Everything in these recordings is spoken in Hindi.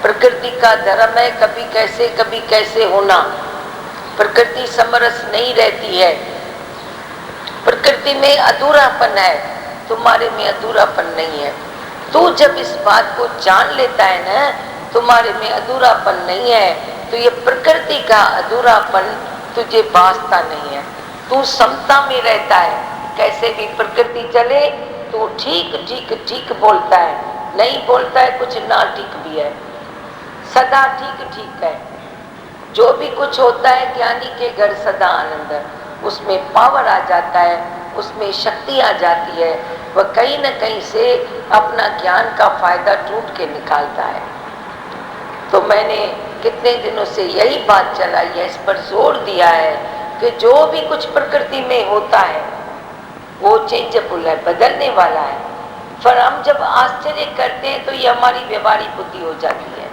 प्रकृति का धर्म है कभी कैसे होना। प्रकृति समरस नहीं रहती है, प्रकृति में अधूरापन है, तुम्हारे में अधूरापन नहीं है। तू जब इस बात को जान लेता है ना, तुम्हारे में अधूरापन नहीं है, तो ये प्रकृति का अधूरापन तुझे भासता नहीं है। तू समता में रहता है, कैसे भी प्रकृति चले तो ठीक ठीक ठीक बोलता है, नहीं बोलता है कुछ ना ठीक भी है, सदा ठीक ठीक है। जो भी कुछ होता है ज्ञानी के घर सदा आनंद है, उसमें पावर आ जाता है, उसमें शक्ति आ जाती है, वह कहीं न कहीं से अपना ज्ञान का फायदा ढूंढ के निकालता है। तो मैंने कितने दिनों से यही बात चलाई है, इस पर जोर दिया है कि जो भी कुछ प्रकृति में होता है वो चेंजेबल है, बदलने वाला है। पर हम जब आश्चर्य करते हैं तो ये हमारी व्यवहारिक बुद्धि हो जाती है,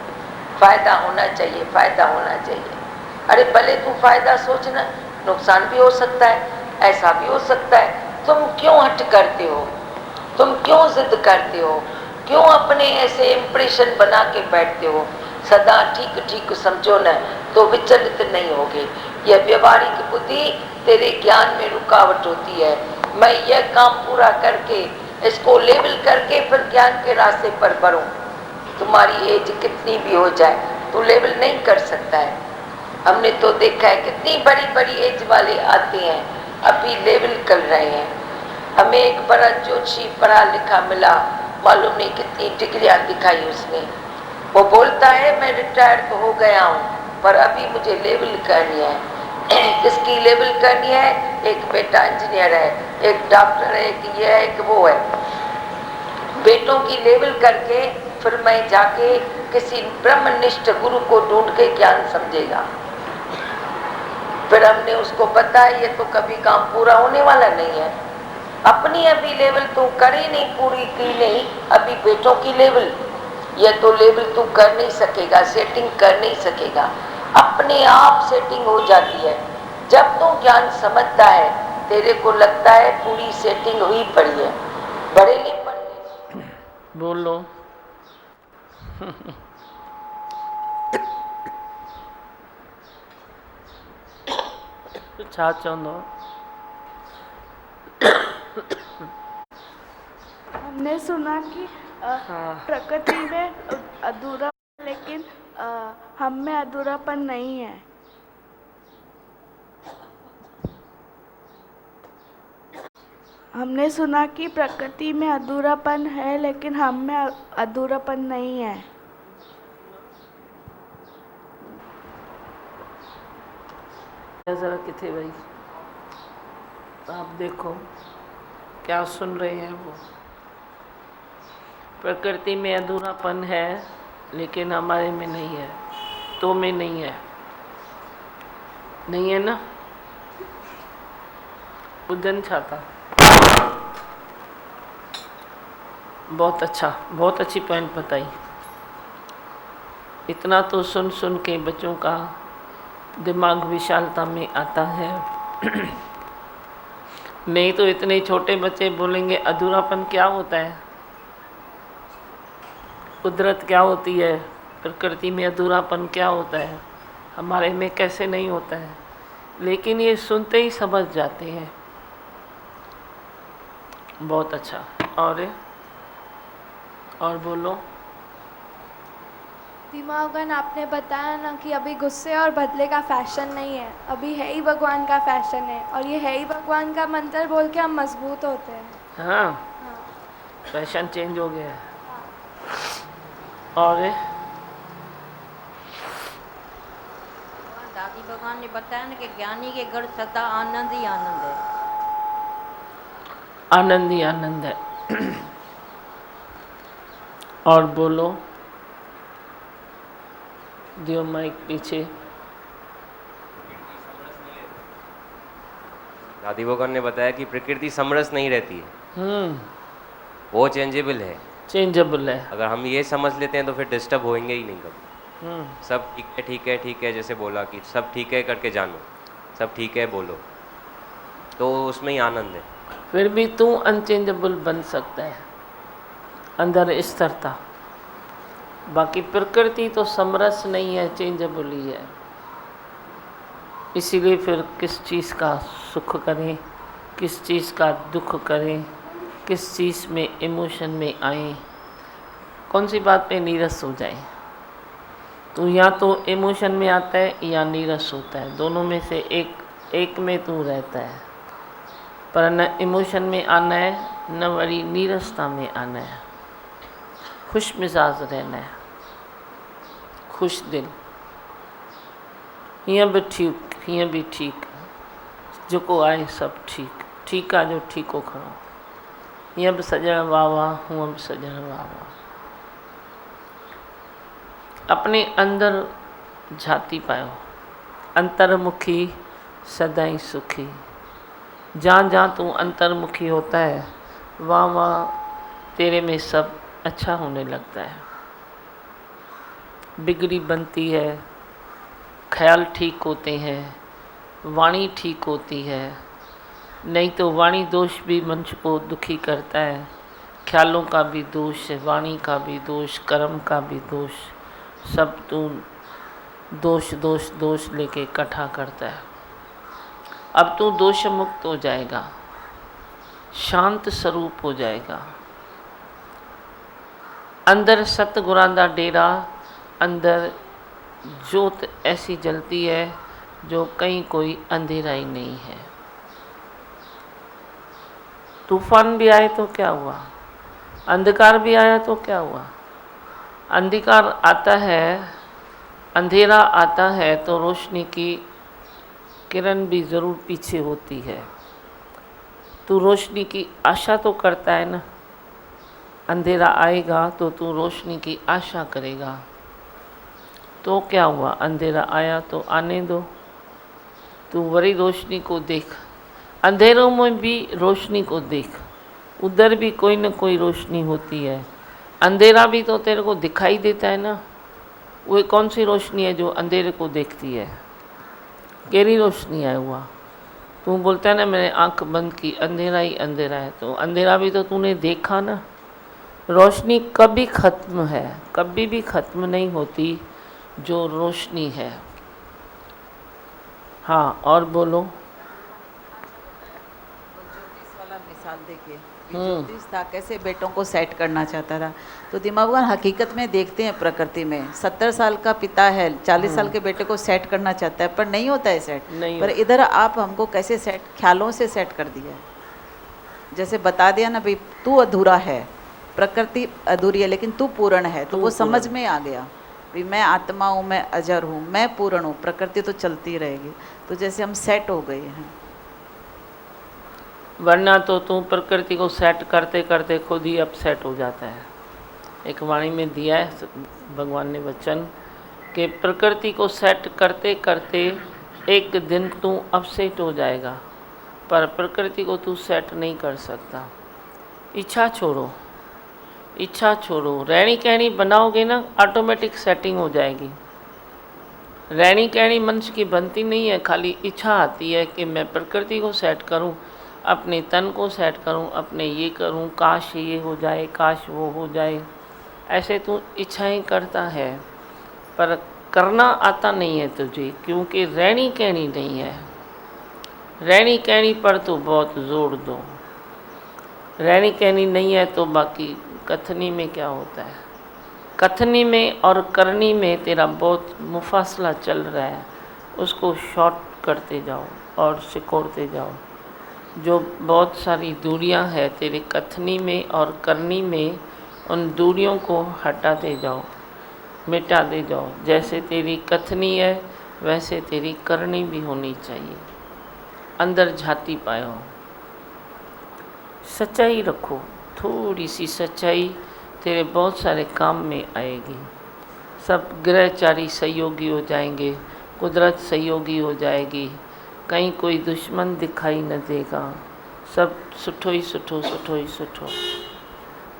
फायदा होना चाहिए, फायदा होना चाहिए। अरे भले तू फायदा सोचना, नुकसान भी हो सकता है, ऐसा भी हो सकता है। तुम क्यों हट करते हो, तुम क्यों जिद करते हो, क्यों अपने ऐसे इंप्रेशन बना के बैठते हो। सदा ठीक ठीक समझो न तो विचलित नहीं होगे। यह व्यवहारिक बुद्धि तेरे ज्ञान में रुकावट होती है। मैं यह काम पूरा करके इसको लेवल करके फिर ज्ञान के रास्ते पर बढ़ूं। तुम्हारी एज कितनी भी हो जाए तो लेवल नहीं कर सकता है। हमने तो देखा है कितनी बड़ी बड़ी एज वाले आते हैं, अभी लेवल कर रहे हैं। हमें एक बड़ा जोशी पढ़ा लिखा मिला, मालूम नहीं कितनी डिग्रियां दिखाई उसने। वो बोलता है मैं रिटायर तो हो गया हूँ पर अभी मुझे लेवल करनी है। किसकी लेवल करनी है? एक बेटा इंजीनियर है, एक डॉक्टर है, एक ये है, एक वो है। बेटों की लेवल करके फिर मैं जाके किसी ब्रह्मनिष्ठ गुरु को ढूंढ के ज्ञान समझेगा। फिर हमने उसको बताया ये तो कभी काम पूरा होने वाला नहीं है। अपनी अभी लेवल तू करी नहीं, पूरी की नहीं, अभी बेटों की लेवल, ये तो लेवल तू कर नहीं सकेगा, सेटिंग कर नहीं सकेगा। अपने आप सेटिंग हो जाती है जब तू ज्ञान समझता है। तेरे को लगता है पूरी सेटिंग हुई पड़ी है, बड़े पड़े। बोलो छा चवंदो? हमने सुना कि प्रकृति में अधूरा, लेकिन हम में अधूरापन नहीं है। हमने सुना कि प्रकृति में अधूरापन है लेकिन हम में अधूरापन नहीं है। जरा किथे भाई आप देखो क्या सुन रहे हैं वो। प्रकृति में अधूरापन है लेकिन हमारे में नहीं है, तो में नहीं है, नहीं है ना। बुद्धन छाता बहुत अच्छा, बहुत अच्छी पॉइंट बताई। इतना तो सुन सुन के बच्चों का दिमाग विशालता में आता है। नहीं तो इतने छोटे बच्चे बोलेंगे अधूरापन क्या होता है, कुदरत क्या होती है, प्रकृति में अधूरापन क्या होता है, हमारे में कैसे नहीं होता है। लेकिन ये सुनते ही समझ जाते हैं। बहुत अच्छा। और बोलो। दिमागन आपने बताया ना कि अभी गुस्से और बदले का फैशन नहीं है, अभी है ही भगवान का फैशन है, और ये है ही भगवान का मंत्र बोल के हम मजबूत होते हैं। हाँ, हाँ। फैशन चेंज हो गया है। हाँ। और दादी भगवान ने बताया ना कि ज्ञानी के घर सदा आनंद ही आनंद है। आनंद ही आनंद है। और बोलो, दियो माइक पीछे। दादी भगवान ने बताया कि प्रकृति समरस नहीं रहती है, वो चेंजेबल है, चेंजेबल है। अगर हम ये समझ लेते हैं तो फिर डिस्टर्ब होएंगे ही नहीं कभी। सब ठीक है ठीक है ठीक है, जैसे बोला कि सब ठीक है करके जानो, सब ठीक है बोलो, तो उसमें ही आनंद है। फिर भी तू अनचेंजेबल बन सकता है, अंदर स्थिरता। बाकी प्रकृति तो समरस नहीं है, चेंजेबल ही है। इसीलिए फिर किस चीज़ का सुख करें, किस चीज़ का दुख करें, किस चीज़ में इमोशन में आए, कौन सी बात पे नीरस हो जाए। तो या तो इमोशन में आता है या नीरस होता है, दोनों में से एक में तू रहता है। पर न इमोशन में आना है, न बड़ी नीरसता में आना है। खुश मिजाज रहना है, खुश दिल। हीअं भी ठीक, हीअं भी ठीक, जेको आहे सब ठीक, ठीक आहे जो ठीको खणो। हीअं बि सॼण वाह वाह, हूअं बि सॼण वाह वाह। अपने अंदर झाती पायो, अंतर्मुखी सदाई सुखी। जहाँ जहाँ तू अंतर्मुखी होता है, वहाँ वहाँ तेरे में सब अच्छा होने लगता है। बिगड़ी बनती है, ख्याल ठीक होते हैं, वाणी ठीक होती है। नहीं तो वाणी दोष भी मनुष्य को दुखी करता है। ख्यालों का भी दोष है, वाणी का भी दोष, कर्म का भी दोष, सब तू दोष दोष दोष लेके इकट्ठा करता है। अब तू दोष मुक्त हो जाएगा, शांत स्वरूप हो जाएगा। अंदर सतगुरां दा डेरा, अंदर जोत ऐसी जलती है जो कहीं कोई अंधेरा ही नहीं है। तूफान भी आए तो क्या हुआ, अंधकार भी आया तो क्या हुआ। अंधकार आता है, अंधेरा आता है तो रोशनी की किरण भी ज़रूर पीछे होती है। तू रोशनी की आशा तो करता है ना। अंधेरा आएगा तो तू रोशनी की आशा करेगा। तो क्या हुआ, अंधेरा आया तो आने दो, तू वरी रोशनी को देख। अंधेरों में भी रोशनी को देख, उधर भी कोई न कोई रोशनी होती है। अंधेरा भी तो तेरे को दिखाई देता है ना। वो कौन सी रोशनी है जो अंधेरे को देखती है, केरी रोशनी है हुआ। तू बोलता है ना मैंने आंख बंद की, अंधेरा ही अंधेरा है, तो अंधेरा भी तो तूने देखा ना। रोशनी कभी ख़त्म है, कभी भी ख़त्म नहीं होती जो रोशनी है। हाँ, और बोलो। ज्योतिष वाला मिसाल देखिए, ज्योतिष था कैसे बेटों को सेट करना चाहता था। तो दिमाग भगवान हकीकत में देखते हैं प्रकृति में, 70 साल का पिता है, 40 साल के बेटे को सेट करना चाहता है पर नहीं होता है सेट। पर इधर आप हमको कैसे सेट, ख्यालों से सेट कर दिया है। जैसे बता दिया ना भाई तू अधूरा है, प्रकृति अधूरी है लेकिन तू पूर्ण है। तो वो समझ में आ गया भाई मैं आत्मा हूँ, मैं अजर हूँ, मैं पूर्ण हूँ, प्रकृति तो चलती रहेगी। तो जैसे हम सेट हो गए हैं। वरना तो तू प्रकृति को सेट करते करते खुद ही अपसेट हो जाता है। एक वाणी में दिया है भगवान ने वचन कि प्रकृति को सेट करते करते एक दिन तू अपसेट हो जाएगा, पर प्रकृति को तू सेट नहीं कर सकता। इच्छा छोड़ो, इच्छा छोड़ो। रहनी कहनी बनाओगे ना, ऑटोमेटिक सेटिंग हो जाएगी। रहनी कहनी मनुष्य की बनती नहीं है, खाली इच्छा आती है कि मैं प्रकृति को सेट करूं, अपने तन को सेट करूं, अपने ये करूं, काश ये हो जाए, काश वो हो जाए। ऐसे तू इच्छाएं करता है पर करना आता नहीं है तुझे, क्योंकि रहनी कहनी नहीं है। रहनी कहनी पर तो बहुत जोर दो। रहनी कहनी नहीं है तो बाकी कथनी में क्या होता है। कथनी में और करनी में तेरा बहुत मुफासला चल रहा है, उसको शॉर्ट करते जाओ और सिकोड़ते जाओ। जो बहुत सारी दूरियां हैं तेरे कथनी में और करनी में, उन दूरियों को हटाते जाओ, मिटाते जाओ। जैसे तेरी कथनी है वैसे तेरी करनी भी होनी चाहिए। अंदर झाती पायो, सच्चाई रखो। थोड़ी सी सच्चाई तेरे बहुत सारे काम में आएगी। सब ग्रहचारी सहयोगी हो जाएंगे, कुदरत सहयोगी हो जाएगी, कहीं कोई दुश्मन दिखाई न देगा। सब सुठो ही सुठो, सुठो ही सुठो।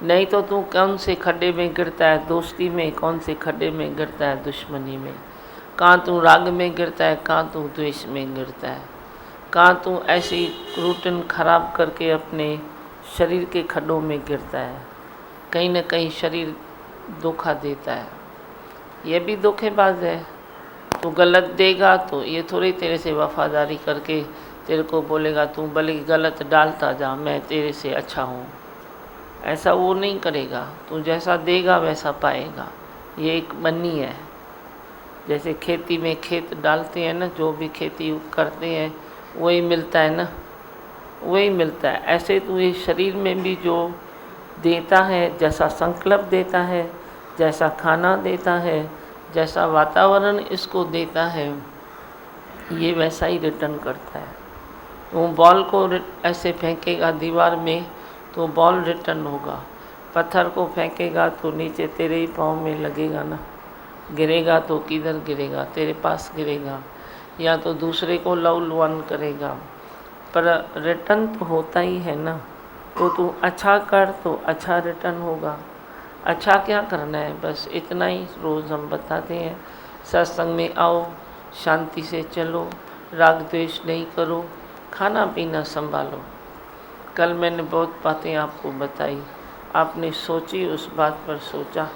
नहीं तो तू कौन से खड्डे में गिरता है, दोस्ती में, कौन से खड्डे में गिरता है, दुश्मनी में। कहाँ तू राग में गिरता है, कहाँ तू द्वेष में गिरता है, कहाँ तू ऐसी रूटीन खराब करके अपने शरीर के खड्डों में गिरता है। कहीं न कहीं शरीर धोखा देता है। ये भी धोखेबाज है। तू गलत देगा तो ये थोड़ी तेरे से वफादारी करके तेरे को बोलेगा तू भले गलत डालता जा, मैं तेरे से अच्छा हूँ। ऐसा वो नहीं करेगा। तू जैसा देगा वैसा पाएगा। ये एक बन्नी है। जैसे खेती में खेत डालते हैं ना, जो भी खेती करते हैं वही मिलता है ना, वही मिलता है। ऐसे तू ये शरीर में भी जो देता है, जैसा संकल्प देता है, जैसा खाना देता है, जैसा वातावरण इसको देता है, ये वैसा ही रिटर्न करता है। तो बॉल को ऐसे फेंकेगा दीवार में तो बॉल रिटर्न होगा। पत्थर को फेंकेगा तो नीचे तेरे ही पाँव में लगेगा ना, गिरेगा तो किधर गिरेगा, तेरे पास गिरेगा, या तो दूसरे को लौलवान करेगा, पर रिटर्न तो होता ही है ना। तो तू अच्छा कर तो अच्छा रिटर्न होगा। अच्छा क्या करना है, बस इतना ही रोज़ हम बताते हैं। सत्संग में आओ, शांति से चलो, राग द्वेष नहीं करो, खाना पीना संभालो। कल मैंने बहुत बातें आपको बताई, आपने सोची, उस बात पर सोचा।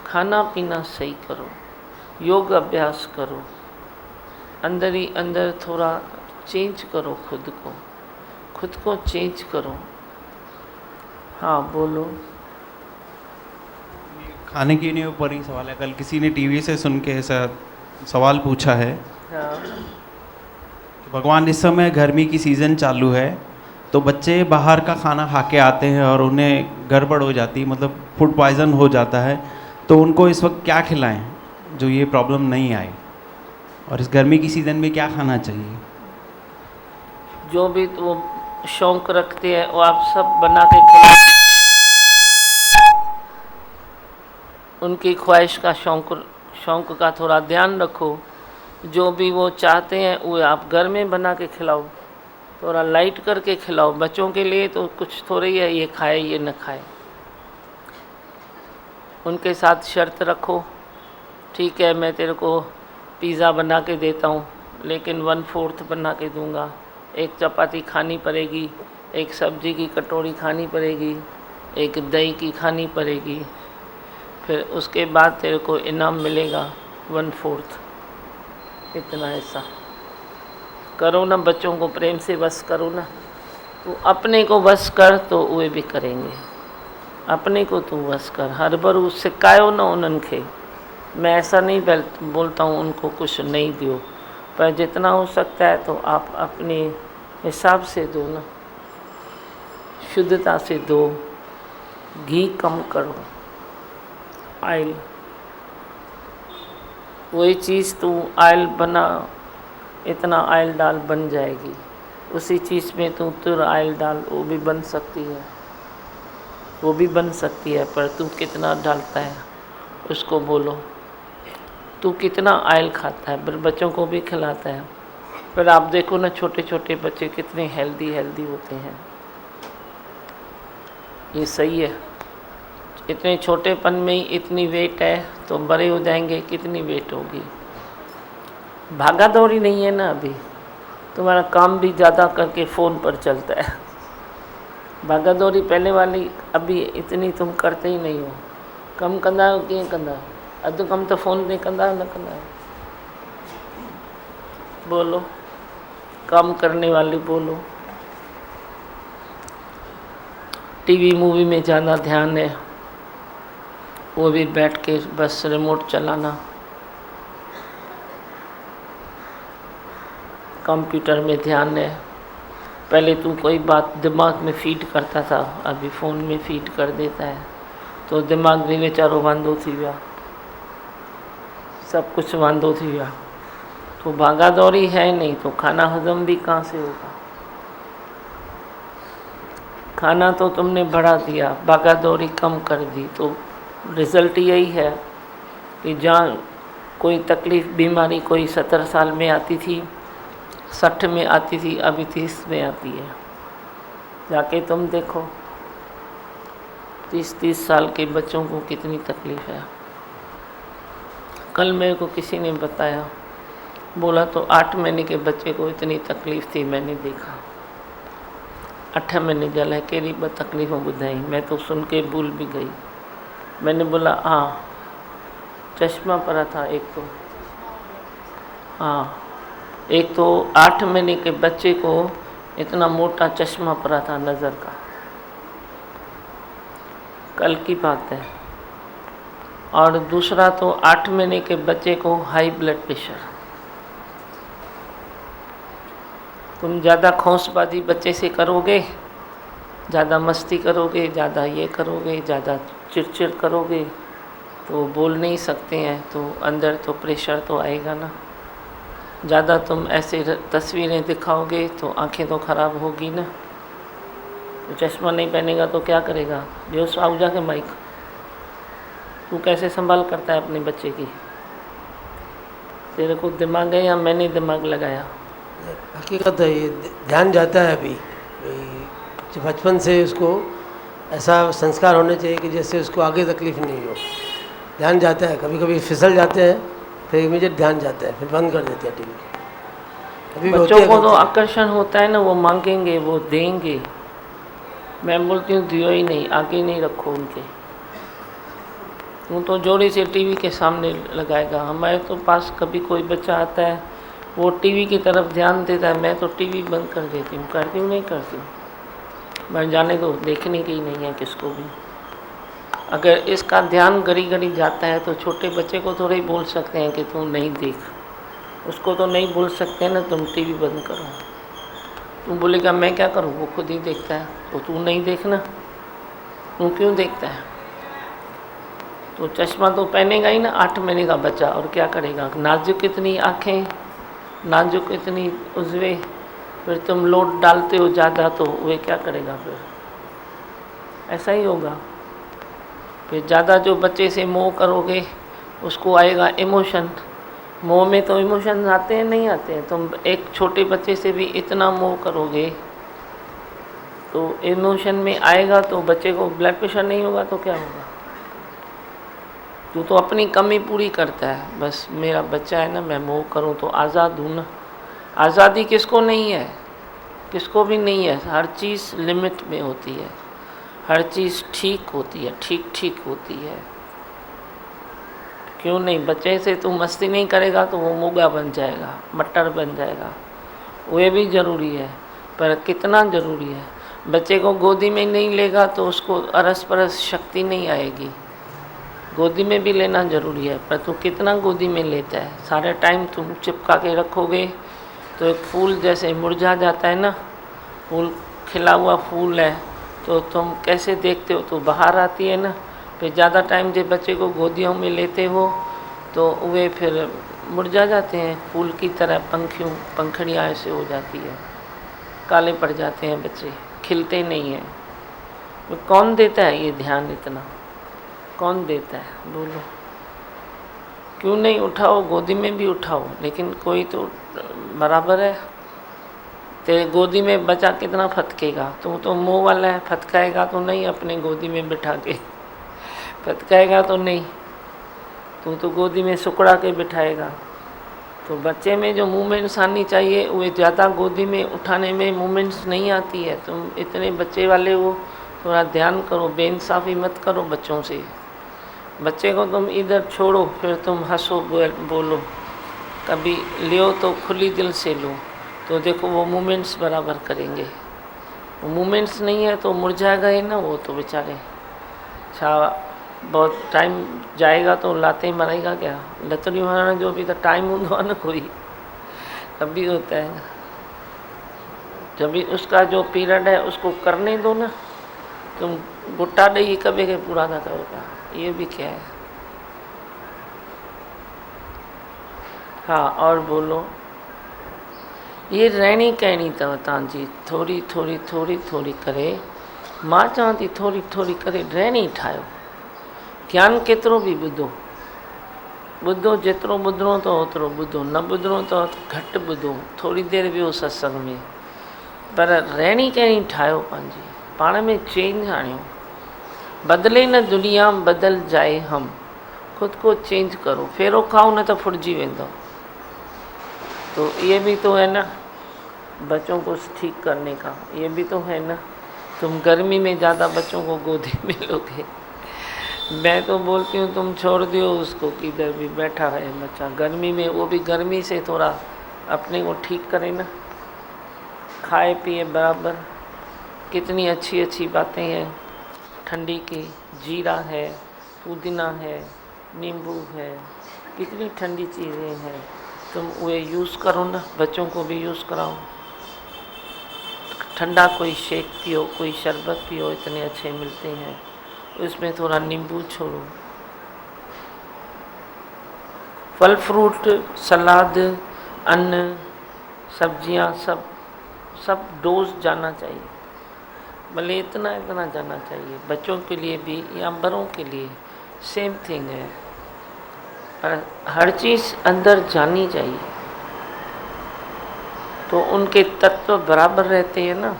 खाना पीना सही करो, योग अभ्यास करो, अंदर ही अंदर थोड़ा चेंज करो, खुद को चेंज करो। हाँ बोलो। खाने पीने ऊपर ही सवाल है। कल किसी ने टीवी से सुन के ऐसा सवाल पूछा है हाँ। कि भगवान इस समय गर्मी की सीज़न चालू है तो बच्चे बाहर का खाना खा के आते हैं और उन्हें गड़बड़ हो जाती है, मतलब फूड पॉइज़न हो जाता है, तो उनको इस वक्त क्या खिलाएं जो ये प्रॉब्लम नहीं आए, और इस गर्मी की सीज़न में क्या खाना चाहिए? जो भी तो शौक रखते हैं वो आप सब बना के खिलाओ। उनकी ख्वाहिश का शौक का थोड़ा ध्यान रखो। जो भी वो चाहते हैं वो आप घर में बना के खिलाओ, थोड़ा लाइट करके खिलाओ। बच्चों के लिए तो कुछ थोड़ा ही है ये खाए ये न खाए। उनके साथ शर्त रखो, ठीक है मैं तेरे को पिज़्ज़ा बना के देता हूँ लेकिन 1/4 बना के दूँगा, एक चपाती खानी पड़ेगी, एक सब्जी की कटोरी खानी पड़ेगी, एक दही की खानी पड़ेगी, फिर उसके बाद तेरे को इनाम मिलेगा 1/4। इतना ऐसा करो ना, बच्चों को प्रेम से बस करो ना। तू अपने को बस कर तो वे भी करेंगे। अपने को तू बस कर, हर बार उससे कायो ना उन्हनि खे। मैं ऐसा नहीं बोलता हूँ उनको कुछ नहीं दो, पर जितना हो सकता है तो आप अपने हिसाब से दो ना, शुद्धता से दो। घी कम करो, ऑयल, वही चीज़ तू ऑयल बना, इतना ऑयल डाल बन जाएगी। उसी चीज़ में तू तुर ऑयल डाल, वो भी बन सकती है, वो भी बन सकती है, पर तू कितना डालता है उसको बोलो। तू कितना ऑयल खाता है, पर बच्चों को भी खिलाता है। पर आप देखो ना छोटे छोटे बच्चे कितने हेल्दी होते हैं। ये सही है? इतने छोटेपन में ही इतनी वेट है तो बड़े हो जाएंगे कितनी वेट होगी। भागा दौड़ी नहीं है ना अभी, तुम्हारा काम भी ज़्यादा करके फ़ोन पर चलता है। भागा दौड़ी पहले वाली अभी इतनी तुम करते ही नहीं हो। कम कंदा आहियो, कीअं कंदा आहियो? अधु कम तो फ़ोन ते कंदा आहियो, न कंदा आहियो? बोलो, काम करने वाली बोलो। टीवी मूवी में ज़्यादा ध्यान है, वो भी बैठ के बस रिमोट चलाना। कंप्यूटर में ध्यान है। पहले तू कोई बात दिमाग में फीड करता था, अभी फ़ोन में फीड कर देता है, तो दिमाग भी वेचारो वांदो थी विया, सब कुछ वांदो थी विया। तो भागा दौड़ी है नहीं तो खाना हजम भी कहाँ से होगा? खाना तो तुमने बढ़ा दिया, भागा दौड़ी कम कर दी, तो रिज़ल्ट यही है कि जहाँ कोई तकलीफ़ बीमारी कोई 70 साल में आती थी, 60 में आती थी, अभी 30 में आती है। जाके तुम देखो 30 साल के बच्चों को कितनी तकलीफ़ है। कल मेरे को किसी ने बताया, बोला तो 8 महीने के बच्चे को इतनी तकलीफ़ थी, मैंने देखा। 8 महीने जल है कहिड़ी ॿ तकलीफ़ूं ॿुधाई, मैं तो सुन के भूल भी गई। मैंने बोला हाँ चश्मा पड़ा था एक तो, हाँ, एक तो 8 महीने के बच्चे को इतना मोटा चश्मा पड़ा था नज़र का, कल की बात है। और दूसरा तो 8 महीने के बच्चे को हाई ब्लड प्रेशर। तुम ज़्यादा खौंसबाजी बच्चे से करोगे, ज़्यादा मस्ती करोगे, ज़्यादा ये करोगे, ज़्यादा चिड़चिड़ करोगे तो बोल नहीं सकते हैं, तो अंदर तो प्रेशर तो आएगा ना। ज़्यादा तुम ऐसे तस्वीरें दिखाओगे तो आंखें तो ख़राब होगी ना। तो चश्मा नहीं पहनेगा तो क्या करेगा? जो साउ जाके माइक, तू कैसे संभाल करता है अपने बच्चे की? तेरे को दिमाग है या मैंने दिमाग लगाया? हकीकत है, ये ध्यान जाता है अभी जो बचपन से उसको ऐसा संस्कार होने चाहिए कि जैसे उसको आगे तकलीफ नहीं हो। ध्यान जाता है, कभी कभी फिसल जाते हैं, फिर इमीडिएट ध्यान जाता है, फिर बंद कर देते हैं टीवी। अभी बच्चों को तो आकर्षण होता है ना, वो मांगेंगे, वो देंगे। मैं बोलती हूँ दियो ही नहीं, आगे नहीं रखो उनके। तू तो जोड़ी से टीवी के सामने लगाएगा। हमारे तो पास कभी कोई बच्चा आता है, वो टीवी की तरफ ध्यान देता है, मैं तो टीवी बंद कर देती हूँ। करती हूँ नहीं करती हूँ, मैं जाने दो, देखने की नहीं है किसको भी। अगर इसका ध्यान घड़ी घड़ी जाता है तो छोटे बच्चे को थोड़े ही बोल सकते हैं कि तू नहीं देख, उसको तो नहीं बोल सकते ना तुम टीवी बंद करो। तू बोलेगा मैं क्या करूँ, वो खुद ही देखता है, तो तू नहीं देखना, तू क्यों देखता है? तो चश्मा तो पहनेगा ही ना 8 महीने का बच्चा, और क्या करेगा? नाजुक इतनी आँखें, नाजुक इतनी उजवे, फिर तुम लोड डालते हो ज़्यादा तो वे क्या करेगा? फिर ऐसा ही होगा। फिर ज़्यादा जो बच्चे से मोह करोगे उसको आएगा इमोशन। मोह में तो इमोशन आते हैं नहीं आते हैं? तुम एक छोटे बच्चे से भी इतना मोह करोगे तो इमोशन में आएगा, तो बच्चे को ब्लड प्रेशर नहीं होगा तो क्या होगा? तू तो अपनी कमी पूरी करता है, बस मेरा बच्चा है ना, मैं मोह करूँ तो आज़ाद हूँ ना। आज़ादी किसको नहीं है? किसको भी नहीं है। हर चीज़ लिमिट में होती है, हर चीज़ ठीक होती है, ठीक ठीक होती है। क्यों नहीं? बच्चे से तू मस्ती नहीं करेगा तो वो मुगा बन जाएगा, मटर बन जाएगा, वो भी ज़रूरी है। पर कितना ज़रूरी है? बच्चे को गोदी में नहीं लेगा तो उसको अरस परस शक्ति नहीं आएगी। गोदी में भी लेना ज़रूरी है, पर तू कितना गोदी में लेता है? सारे टाइम तुम चिपका के रखोगे तो एक फूल जैसे मुरझा जाता है ना, फूल खिला हुआ फूल है तो तुम कैसे देखते हो? तो बाहर आती है ना। फिर ज़्यादा टाइम जब बच्चे को गोदियों में लेते हो तो वे फिर मुरझा जाते हैं, फूल की तरह पंखड़ियाँ ऐसे हो जाती है, काले पड़ जाते हैं बच्चे, खिलते नहीं हैं। तो कौन देता है ये ध्यान इतना? कौन देता है? बोलो। क्यों नहीं उठाओ? गोदी में भी उठाओ, लेकिन कोई तो बराबर है। तेरे गोदी में बच्चा कितना फटकेगा? तू तो मुँह वाला है, फटकाएगा तो नहीं अपने गोदी में बिठा के, फटकाएगा तो नहीं, तू तो गोदी में सुकड़ा के बिठाएगा। तो बच्चे में जो मूवमेंट्स आनी चाहिए वो ज़्यादा गोदी में उठाने में मूवमेंट्स नहीं आती है। तुम इतने बच्चे वाले हो, थोड़ा ध्यान करो, बेइंसाफ़ी मत करो बच्चों से। बच्चे को तुम इधर छोड़ो, फिर तुम हंसो बोलो, कभी लियो तो खुली दिल से लो, तो देखो वो मूवमेंट्स बराबर करेंगे। वो मूवमेंट्स नहीं है तो मुरझा गए ना वो तो बेचारे। अच्छा, बहुत टाइम जाएगा तो लाते मरेगा क्या? लतड़ी मारना जो भी तो टाइम होगा ना, कोई कभी होता है। जब भी उसका जो पीरियड है उसको करने दो ना, तुम गुट्टा नहीं कभी के पूरा ना करोगा, ये भी क्या है? हाँ, और बोलो। ये रहनी कहनी अथव तव्हांजी, थोड़ी थोड़ी थोड़ी थोड़ी करे, मां चवां थी थोड़ी थोड़ी करे रहनी ठाहियो। ज्ञान केतिरो बि ॿुधो जेतिरो ॿुधणो अथव ओतिरो ॿुधो, न ॿुधणो अथव घटि ॿुधो, थोरी देरि विहो सत्संग में, पर रहनी कहनी ठाहियो पंहिंजी, पाण में चेंज आणियो। बदले न दुनिया बदल जाए हम, खुद को चेंज करो। फेरो खाओ न तो फुटजी वेंदो। तो ये भी तो है ना बच्चों को ठीक करने का, ये भी तो है ना। तुम गर्मी में ज़्यादा बच्चों को गोदी में लोगे मैं तो बोलती हूँ तुम छोड़ दियो उसको, किधर भी बैठा है बच्चा गर्मी में, वो भी गर्मी से थोड़ा अपने को ठीक करे ना, खाए पिए बराबर। कितनी अच्छी अच्छी बातें हैं ठंडी की, जीरा है, पुदीना है, नींबू है, कितनी ठंडी चीज़ें हैं, तुम वे यूज़ करो ना, बच्चों को भी यूज़ कराओ। ठंडा कोई शेक पियो, कोई शरबत पियो, इतने अच्छे मिलते हैं, उसमें थोड़ा नींबू छोड़ो। फल फ्रूट, सलाद, अन्न, सब्जियां, सब डोज जाना चाहिए, भले इतना इतना जाना चाहिए। बच्चों के लिए भी या बड़ों के लिए सेम थिंग है, पर हर चीज़ अंदर जानी चाहिए, तो उनके तत्व बराबर रहते हैं ना,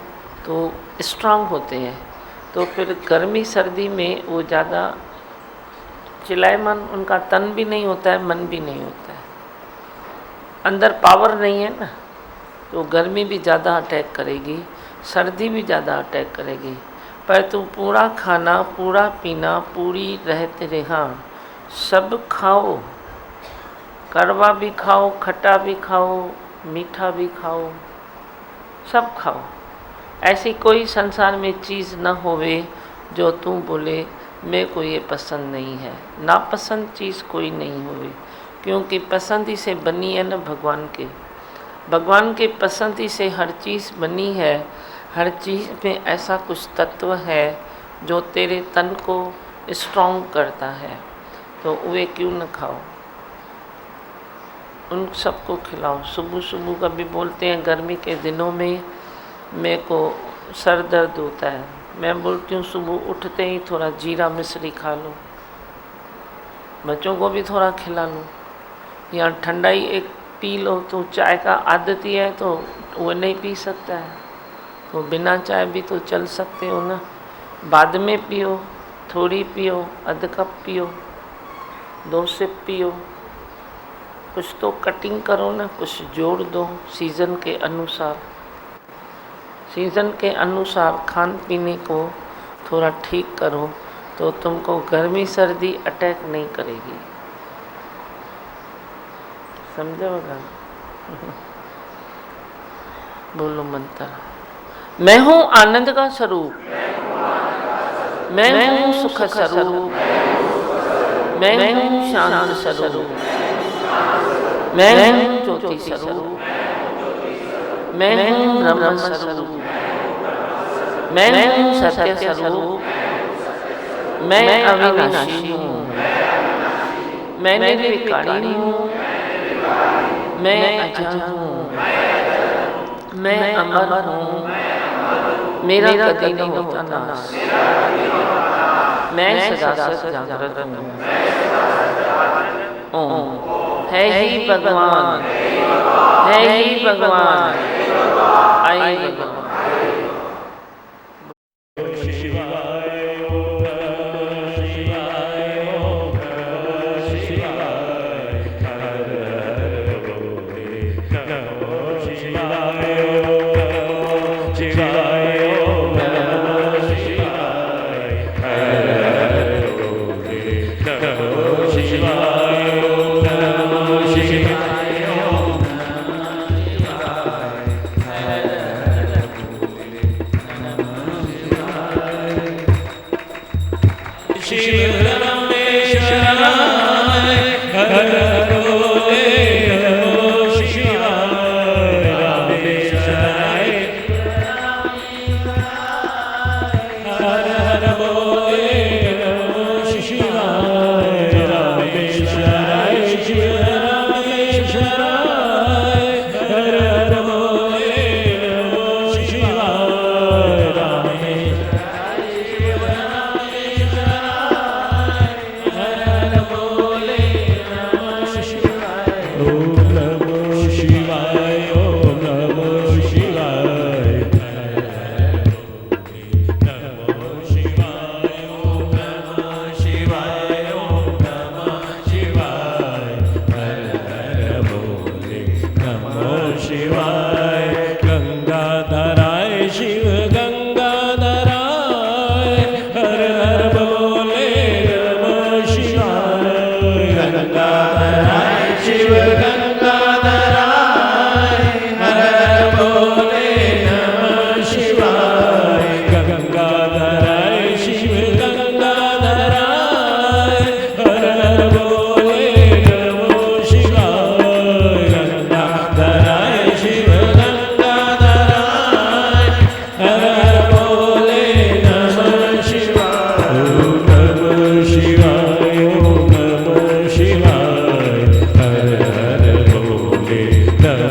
तो स्ट्रांग होते हैं। तो फिर गर्मी सर्दी में वो ज़्यादा चिल्लाएमन, उनका तन भी नहीं होता है, मन भी नहीं होता है, अंदर पावर नहीं है ना, तो गर्मी भी ज़्यादा अटैक करेगी, सर्दी भी ज़्यादा अटैक करेगी। पर तू पूरा खाना, पूरा पीना, पूरी रहते रहा, सब खाओ, कड़वा भी खाओ, खट्टा भी खाओ, मीठा भी खाओ, सब खाओ। ऐसी कोई संसार में चीज़ न होवे जो तू बोले मेरे को ये पसंद नहीं है। नापसंद चीज़ कोई नहीं होवे, क्योंकि पसंद ही से बनी है ना भगवान के पसंद ही से हर चीज़ बनी है। हर चीज़ में ऐसा कुछ तत्व है जो तेरे तन को स्ट्रॉन्ग करता है, तो वे क्यों न खाओ, उन सबको खिलाओ। सुबह सुबह कभी बोलते हैं गर्मी के दिनों में मेरे को सर दर्द होता है, मैं बोलती हूँ सुबह उठते ही थोड़ा जीरा मिश्री खा लो, बच्चों को भी थोड़ा खिला लो, या ठंडाई एक पी लो। तो चाय का आदती है तो वो नहीं पी सकता है, तो बिना चाय भी तो चल सकते हो ना, बाद में पियो, थोड़ी पियो, आधा कप पियो, 2 सिप पियो, कुछ तो कटिंग करो ना, कुछ जोड़ दो सीज़न के अनुसार। सीज़न के अनुसार खान पीने को थोड़ा ठीक करो, तो तुमको गर्मी सर्दी अटैक नहीं करेगी। समझे बगा? बोलो मंत्र। मैं हूँ आनंद का स्वरूप, मैं हूँ सुख स्वरूप, मैं हूँ शांत स्वरूप, मैं हूँ ज्योति स्वरूप, मैं हूँ ब्रह्म स्वरूप, मैं हूँ सत्य स्वरूप, मैं अविनाशी हूँ, मैं निर्विकारी हूँ, मैं अजर हूँ, मैं अमर हूँ, मेरा कभी नहीं होता नाश, मैं सदा जागृत हूँ। ओम है ही भगवान, है ही भगवान, आई भगवान।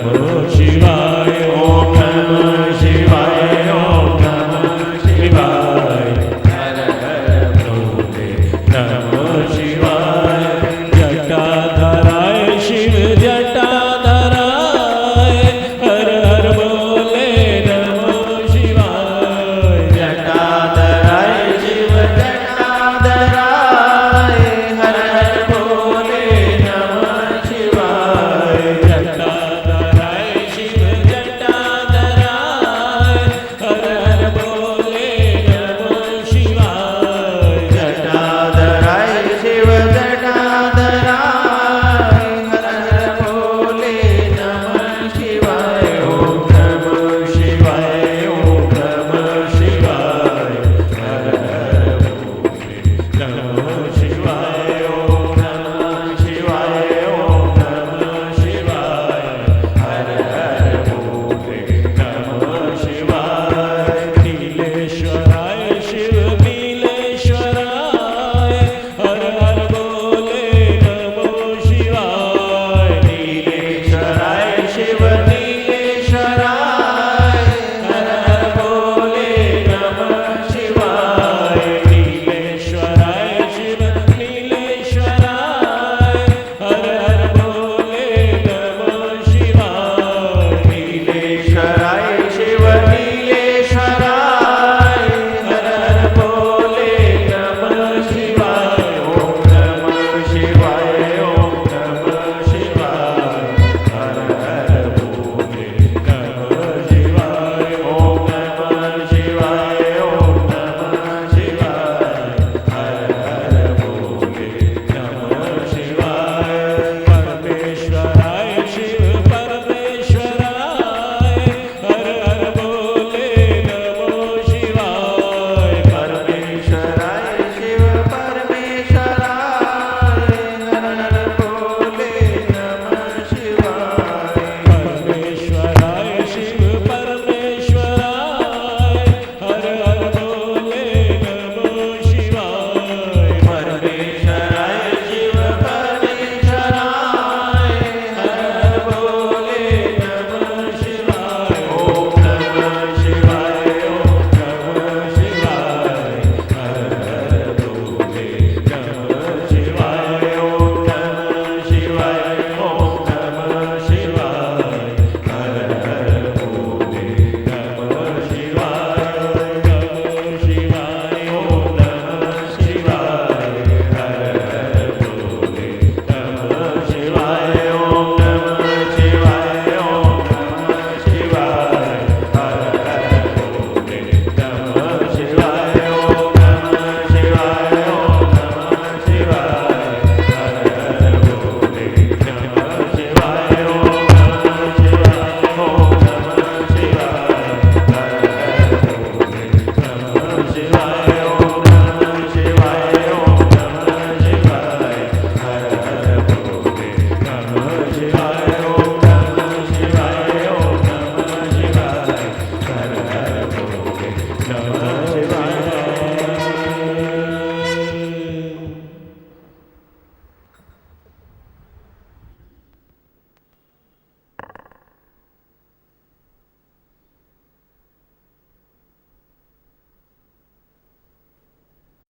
नमो शिवाय